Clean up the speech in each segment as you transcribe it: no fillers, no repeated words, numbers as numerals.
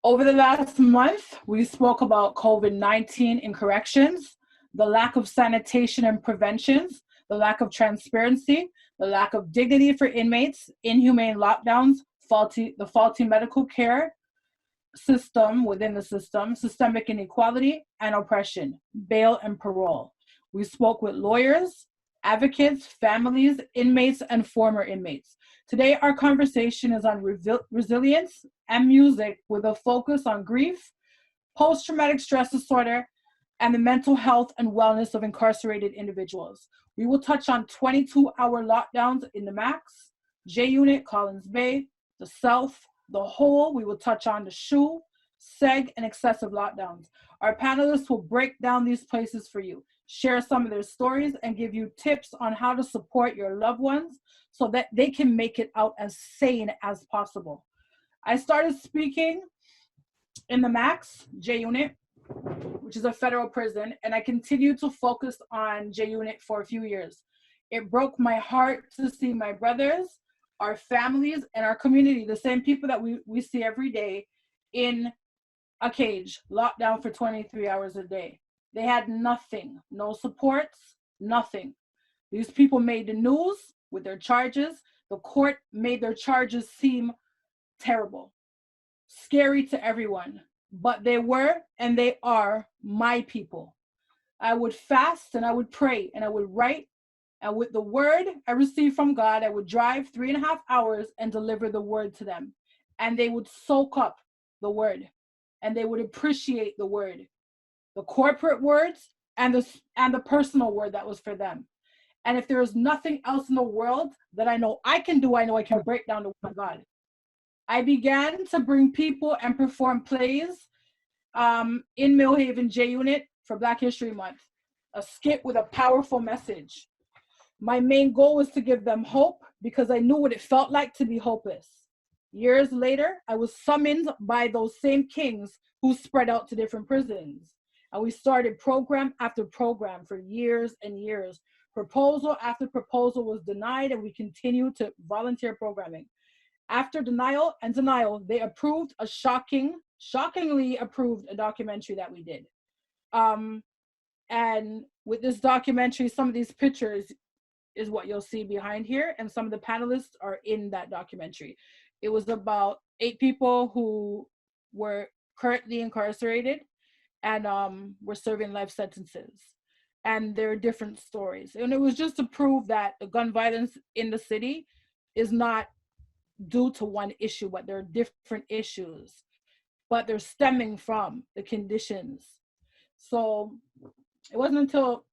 Over the last month, we spoke about COVID-19 in corrections, the lack of sanitation and preventions, the lack of transparency, the lack of dignity for inmates, inhumane lockdowns, the faulty medical care system within the system, systemic inequality and oppression, bail and parole. We spoke with lawyers, advocates, families, inmates, and former inmates. Today, our conversation is on resilience and music with a focus on grief, post-traumatic stress disorder, and the mental health and wellness of incarcerated individuals. We will touch on 22-hour lockdowns in the Max, J Unit, Collins Bay, the South, the Whole. We will touch on the SHU, SEG, and excessive lockdowns. Our panelists will break down these places for you, share some of their stories, and give you tips on how to support your loved ones so that they can make it out as sane as possible. I started speaking in the Max, J Unit, which is a federal prison, and I continued to focus on J Unit for a few years. It broke my heart to see my brothers, our families, and our community, the same people that we see every day, in a cage, locked down for 23 hours a day. They had nothing, no supports, nothing. These people made the news with their charges. The court made their charges seem terrible, scary to everyone, but they were and they are my people. I would fast and I would pray and I would write, and with the word I received from God, I would drive 3.5 hours and deliver the word to them. And they would soak up the word and they would appreciate the word, the corporate words and the personal word that was for them. And if there is nothing else in the world that I know I can do, I know I can break down the word of God. I began to bring people and perform plays in Millhaven J Unit for Black History Month, a skit with a powerful message. My main goal was to give them hope because I knew what it felt like to be hopeless. Years later, I was summoned by those same kings who spread out to different prisons. And we started program after program for years and years. Proposal after proposal was denied, and we continued to volunteer programming. After denial and denial, they approved a shockingly approved a documentary that we did. And with this documentary, some of these pictures is what you'll see behind here, and some of the panelists are in that documentary. It was about 8 people who were currently incarcerated and were serving life sentences. And there are different stories. And it was just to prove that the gun violence in the city is not due to one issue, but there are different issues, but they're stemming from the conditions. So it wasn't until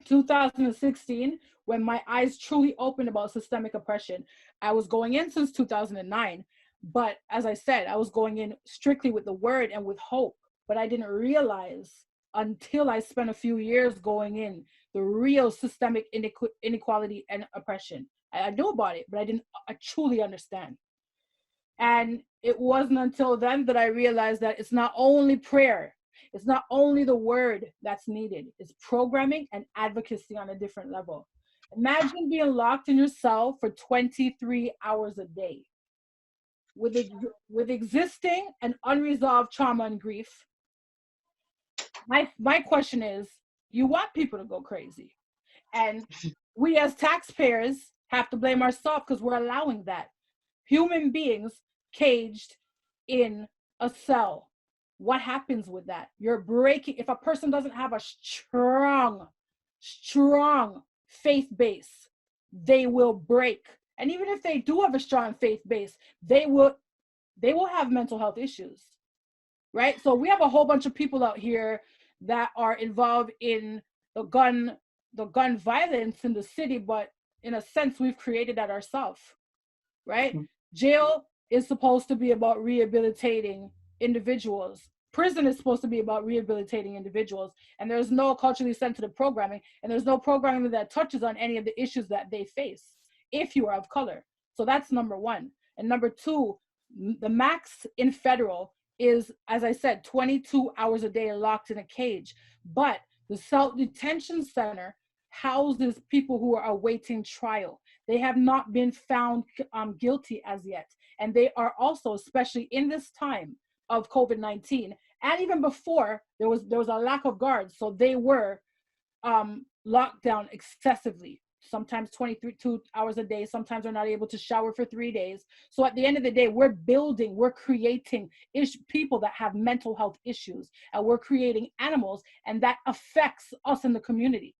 2016 when my eyes truly opened about systemic oppression. I was going in since 2009, but as I said, I was going in strictly with the word and with hope, but I didn't realize until I spent a few years going in the real systemic inequality and oppression. I knew about it, but I truly understand. And it wasn't until then that I realized that it's not only prayer, it's not only the word that's needed, it's programming and advocacy on a different level. Imagine being locked in your cell for 23 hours a day with existing and unresolved trauma and grief. My question is, you want people to go crazy. And we as taxpayers have to blame ourselves because we're allowing that. Human beings caged in a cell. What happens with that? You're breaking, if a person doesn't have a strong faith base, they will break. And even if they do have a strong faith base, they will have mental health issues, right? So we have a whole bunch of people out here that are involved in the gun violence in the city, but in a sense, we've created that ourselves, right? Jail is supposed to be about rehabilitating individuals. Prison is supposed to be about rehabilitating individuals, and there's no culturally sensitive programming, and there's no programming that touches on any of the issues that they face if you are of color. So that's number one. And number two, the max in federal is, as I said, 22 hours a day locked in a cage. But the South Detention Center houses people who are awaiting trial. They have not been found guilty as yet. And they are also, especially in this time, of COVID-19. And even before, there was a lack of guards. So they were locked down excessively, sometimes 22 hours a day. Sometimes they're not able to shower for 3 days. So at the end of the day, we're creating people that have mental health issues, and we're creating animals, and that affects us in the community.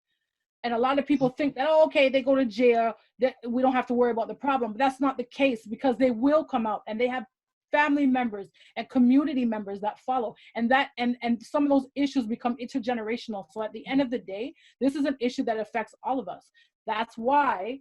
And a lot of people think that, oh, okay, they go to jail, that we don't have to worry about the problem. But that's not the case, because they will come out and they have family members and community members that follow. And some of those issues become intergenerational. So at the end of the day, this is an issue that affects all of us. That's why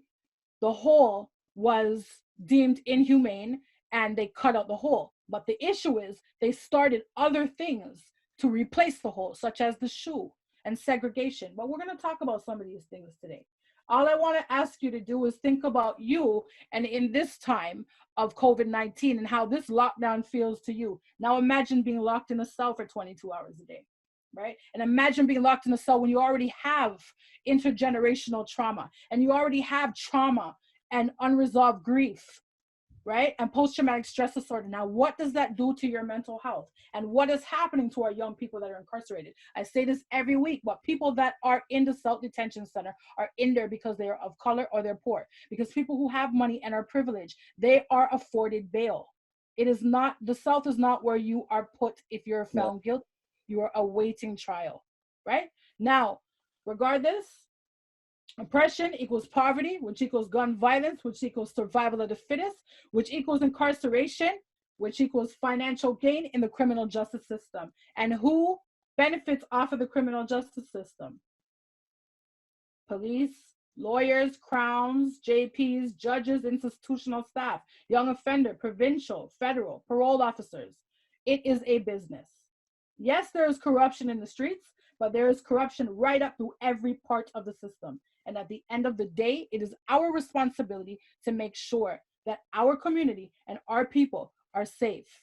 the hole was deemed inhumane and they cut out the hole. But the issue is they started other things to replace the hole, such as the shoe and segregation. But we're going to talk about some of these things today. All I want to ask you to do is think about you and in this time of COVID-19 and how this lockdown feels to you. Now imagine being locked in a cell for 22 hours a day, right? And imagine being locked in a cell when you already have intergenerational trauma and you already have trauma and unresolved grief, right? And post-traumatic stress disorder. Now, what does that do to your mental health? And what is happening to our young people that are incarcerated? I say this every week, but people that are in the South Detention Center are in there because they are of color or they're poor. Because people who have money and are privileged, they are afforded bail. It is not, the South is not where you are put if you're found guilty. You are awaiting trial, right? Now, regardless, oppression equals poverty, which equals gun violence, which equals survival of the fittest, which equals incarceration, which equals financial gain in the criminal justice system. And who benefits off of the criminal justice system? Police, lawyers, crowns, JPs, judges, institutional staff, young offender, provincial, federal, parole officers. It is a business. Yes, there is corruption in the streets, but there is corruption right up through every part of the system. And at the end of the day, it is our responsibility to make sure that our community and our people are safe.